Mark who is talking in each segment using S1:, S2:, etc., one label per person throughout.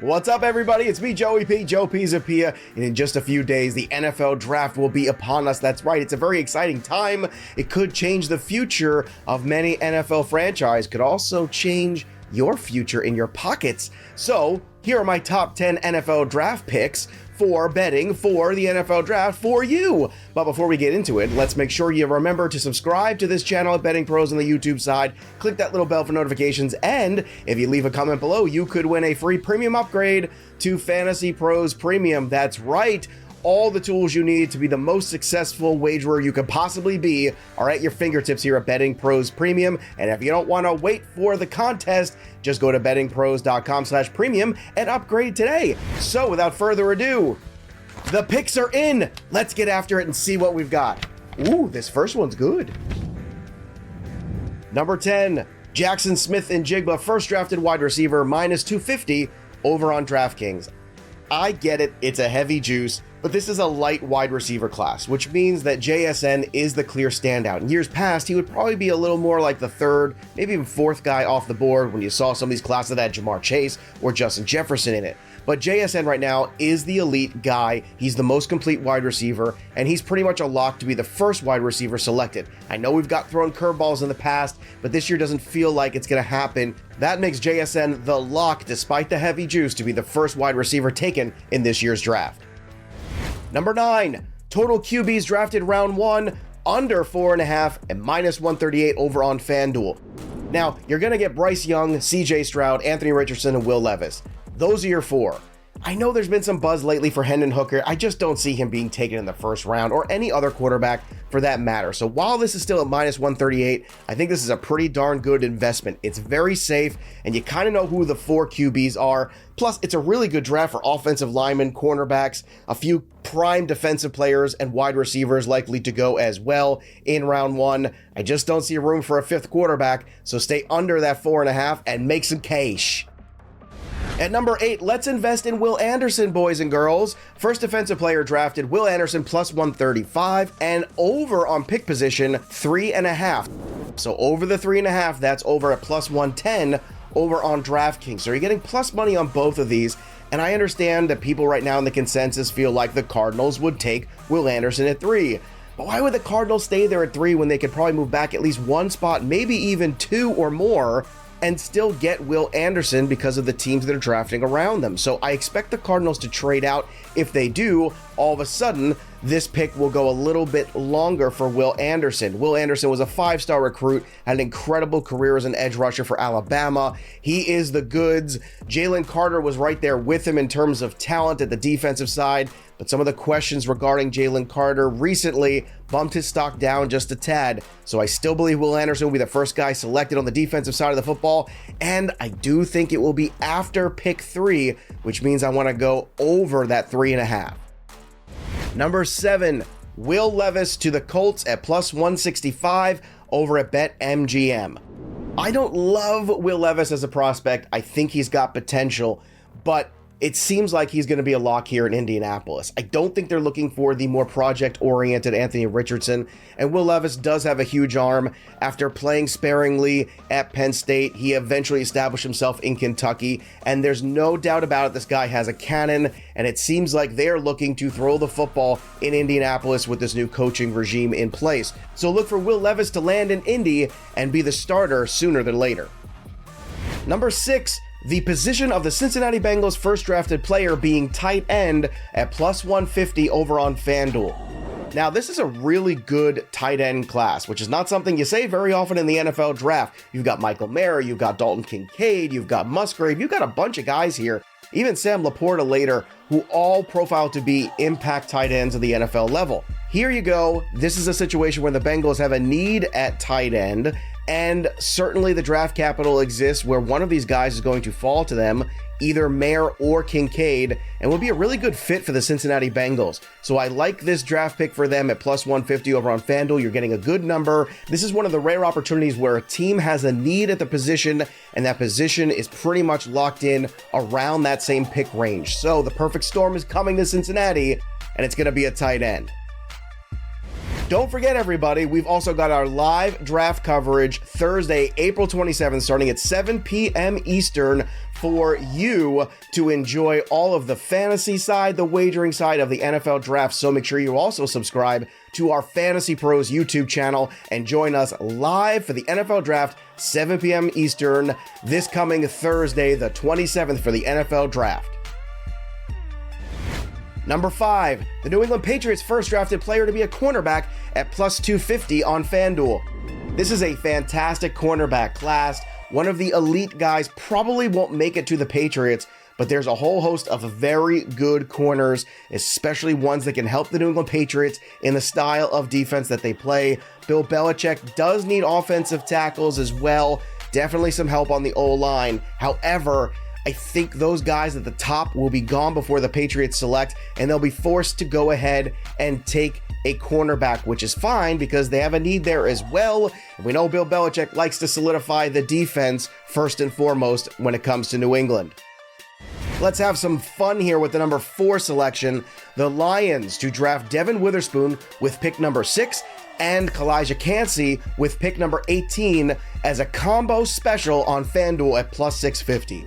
S1: What's up, everybody? It's me, Joe Pisapia, and in just a few days, the NFL draft will be upon us. That's right, it's a very exciting time. It could change the future of many NFL franchises, could also change your future in your pockets. So, here are my top 10 NFL draft picks for betting for the NFL draft for you. But before we get into it, let's make sure you remember to subscribe to this channel at Betting Pros on the YouTube side. Click that little bell for notifications, and if you leave a comment below, you could win a free premium upgrade to Fantasy Pros Premium. That's right. All the tools you need to be the most successful wagerer you could possibly be are at your fingertips here at Betting Pros Premium. And if you don't want to wait for the contest, just go to bettingpros.com/premium and upgrade today. So without further ado, the picks are in. Let's get after it and see what we've got. Ooh, this first one's good. Number 10, Jackson Smith-Njigba, first drafted wide receiver, minus 250 over on DraftKings. I get it, it's a heavy juice, but this is a light wide receiver class, which means that JSN is the clear standout. In years past, he would probably be a little more like the third, maybe even fourth guy off the board when you saw some of these classes that had Jamar Chase or Justin Jefferson in it. But JSN right now is the elite guy. He's the most complete wide receiver, and he's pretty much a lock to be the first wide receiver selected. I know we've got thrown curveballs in the past, but this year doesn't feel like it's going to happen. That makes JSN the lock, despite the heavy juice, to be the first wide receiver taken in this year's draft. Number 9, total QBs drafted round 1, under 4.5 and minus 138 over on FanDuel. Now, you're going to get Bryce Young, CJ Stroud, Anthony Richardson, and Will Levis. Those are your 4. I know there's been some buzz lately for Hendon Hooker. I just don't see him being taken in the first round, or any other quarterback for that matter. So while this is still at minus 138, I think this is a pretty darn good investment. It's very safe, and you kind of know who the 4 QBs are. Plus, it's a really good draft for offensive linemen, cornerbacks, a few prime defensive players, and wide receivers likely to go as well in round 1. I just don't see room for a 5th quarterback, so stay under that 4.5 and make some cash. At number 8, let's invest in Will Anderson, boys and girls. First defensive player drafted, Will Anderson, plus 135, and over on pick position, 3.5. So over the 3.5, that's over at plus 110 over on DraftKings. So you're getting plus money on both of these, and I understand that people right now in the consensus feel like the Cardinals would take Will Anderson at 3. But why would the Cardinals stay there at 3 when they could probably move back at least 1 spot, maybe even 2 or more, and still get Will Anderson because of the teams that are drafting around them? So I expect the Cardinals to trade out. If they do, all of a sudden, this pick will go a little bit longer for Will Anderson. Will Anderson was a 5-star recruit, had an incredible career as an edge rusher for Alabama. He is the goods. Jalen Carter was right there with him in terms of talent at the defensive side, but some of the questions regarding Jalen Carter recently bumped his stock down just a tad. So I still believe Will Anderson will be the first guy selected on the defensive side of the football, and I do think it will be after pick 3, which means I want to go over that 3.5. Number 7, Will Levis to the Colts at plus 165 over at BetMGM. I don't love Will Levis as a prospect. I think he's got potential, but it seems like he's going to be a lock here in Indianapolis. I don't think they're looking for the more project-oriented Anthony Richardson, and Will Levis does have a huge arm. After playing sparingly at Penn State, he eventually established himself in Kentucky, and there's no doubt about it, this guy has a cannon, and it seems like they're looking to throw the football in Indianapolis with this new coaching regime in place. So look for Will Levis to land in Indy and be the starter sooner than later. Number 6, the position of the Cincinnati Bengals first drafted player being tight end at plus 150 over on FanDuel. Now, this is a really good tight end class, which is not something you say very often in the NFL draft. You've got Michael Mayer, you've got Dalton Kincaid, you've got Musgrave, you've got a bunch of guys here, even Sam Laporta later, who all profile to be impact tight ends at the NFL level. Here you go. This is a situation where the Bengals have a need at tight end, and certainly the draft capital exists where one of these guys is going to fall to them, either Mayer or Kincaid, and will be a really good fit for the Cincinnati Bengals. So I like this draft pick for them at plus 150 over on FanDuel. You're getting a good number. This is one of the rare opportunities where a team has a need at the position, and that position is pretty much locked in around that same pick range. So the perfect storm is coming to Cincinnati, and it's going to be a tight end. Don't forget, everybody, we've also got our live draft coverage Thursday, April 27th, starting at 7 p.m. Eastern, for you to enjoy all of the fantasy side, the wagering side of the NFL draft. So make sure you also subscribe to our Fantasy Pros YouTube channel and join us live for the NFL draft, 7 p.m. Eastern, this coming Thursday, the 27th, for the NFL draft. Number 5, the New England Patriots' first drafted player to be a cornerback at plus 250 on FanDuel. This is a fantastic cornerback class. One of the elite guys probably won't make it to the Patriots, but there's a whole host of very good corners, especially ones that can help the New England Patriots in the style of defense that they play. Bill Belichick does need offensive tackles as well. Definitely some help on the O-line. However, I think those guys at the top will be gone before the Patriots select, and they'll be forced to go ahead and take a cornerback, which is fine because they have a need there as well. We know Bill Belichick likes to solidify the defense first and foremost when it comes to New England. Let's have some fun here with the number 4 selection. The Lions to draft Devin Witherspoon with pick number 6 and Kalijah Kancey with pick number 18 as a combo special on FanDuel at plus 650.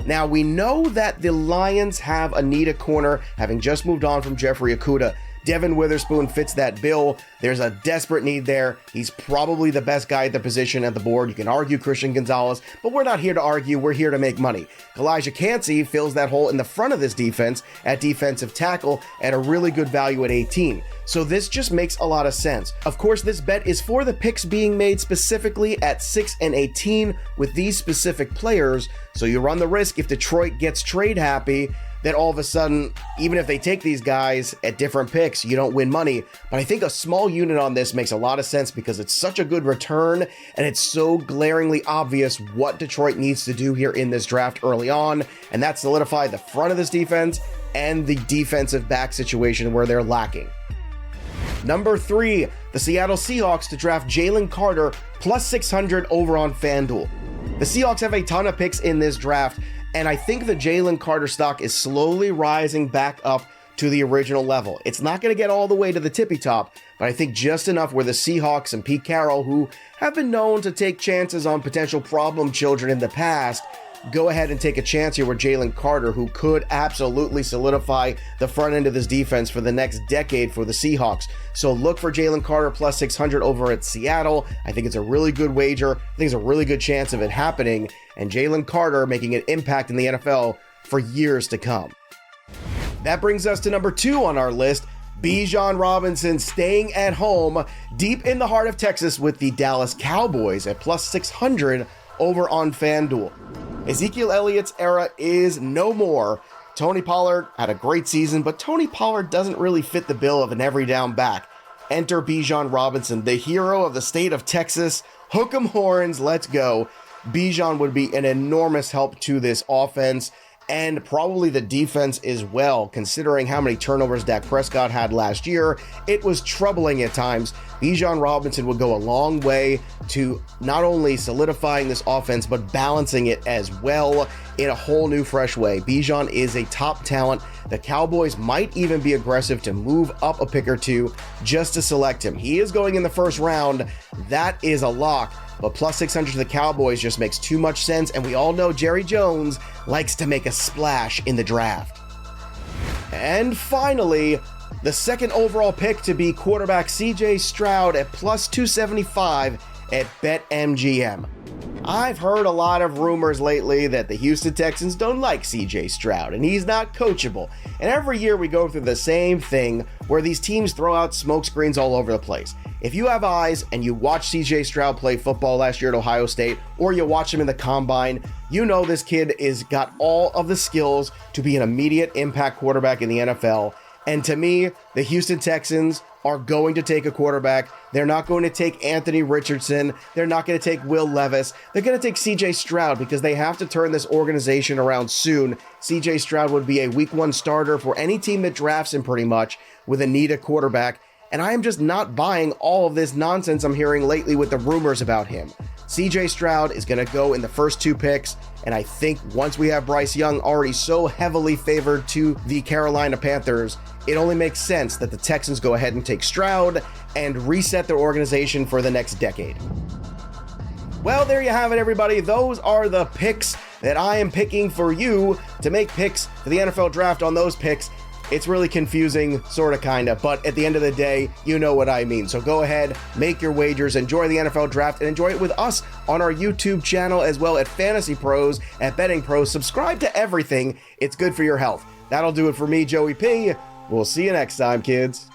S1: Now, we know that the Lions have a need at corner, having just moved on from Jeffrey Okudah. Devin Witherspoon fits that bill. There's a desperate need there. He's probably the best guy at the position at the board. You can argue Christian Gonzalez, but we're not here to argue. We're here to make money. Kalijah Kancey fills that hole in the front of this defense at defensive tackle at a really good value at 18. So this just makes a lot of sense. Of course, this bet is for the picks being made specifically at 6 and 18 with these specific players. So you run the risk if Detroit gets trade happy that all of a sudden, even if they take these guys at different picks, you don't win money. But I think a small unit on this makes a lot of sense because it's such a good return and it's so glaringly obvious what Detroit needs to do here in this draft early on, and that's solidify the front of this defense and the defensive back situation where they're lacking. Number 3, the Seattle Seahawks to draft Jalen Carter plus 600 over on FanDuel. The Seahawks have a ton of picks in this draft, and I think the Jalen Carter stock is slowly rising back up to the original level. It's not going to get all the way to the tippy top, but I think just enough where the Seahawks and Pete Carroll, who have been known to take chances on potential problem children in the past, go ahead and take a chance here with Jalen Carter, who could absolutely solidify the front end of this defense for the next decade for the Seahawks. So look for Jalen Carter plus 600 over at Seattle. I think it's a really good wager. I think it's a really good chance of it happening, and Jalen Carter making an impact in the NFL for years to come. That brings us to number 2 on our list. Bijan Robinson staying at home deep in the heart of Texas with the Dallas Cowboys at plus 600 over on FanDuel. Ezekiel Elliott's era is no more. Tony Pollard had a great season, but Tony Pollard doesn't really fit the bill of an every down back. Enter Bijan Robinson, the hero of the state of Texas. Hook 'em horns, let's go. Bijan would be an enormous help to this offense and probably the defense as well, considering how many turnovers Dak Prescott had last year. It was troubling at times. Bijan Robinson would go a long way to not only solidifying this offense, but balancing it as well in a whole new, fresh way. Bijan is a top talent. The Cowboys might even be aggressive to move up a pick or two just to select him. He is going in the first round. That is a lock. But plus 600 to the Cowboys just makes too much sense, and we all know Jerry Jones likes to make a splash in the draft. And finally, the second overall pick to be quarterback CJ Stroud at plus 275 at BetMGM. I've heard a lot of rumors lately that the Houston Texans don't like CJ Stroud and he's not coachable. And every year we go through the same thing where these teams throw out smoke screens all over the place. If you have eyes and you watch CJ Stroud play football last year at Ohio State, or you watch him in the combine, you know this kid is got all of the skills to be an immediate impact quarterback in the NFL. And to me, the Houston Texans are going to take a quarterback. They're not going to take Anthony Richardson. They're not going to take Will Levis. They're going to take CJ Stroud because they have to turn this organization around soon. CJ Stroud would be a week 1 starter for any team that drafts him pretty much with a need at quarterback. And I am just not buying all of this nonsense I'm hearing lately with the rumors about him. CJ Stroud is going to go in the first 2 picks, and I think once we have Bryce Young already so heavily favored to the Carolina Panthers, it only makes sense that the Texans go ahead and take Stroud and reset their organization for the next decade. Well, there you have it, everybody. Those are the picks that I am picking for you to make picks for the NFL draft on those picks. It's really confusing, sort of, kind of, but at the end of the day, you know what I mean. So go ahead, make your wagers, enjoy the NFL draft, and enjoy it with us on our YouTube channel as well at Fantasy Pros, at Betting Pros. Subscribe to everything. It's good for your health. That'll do it for me, Joey P. We'll see you next time, kids.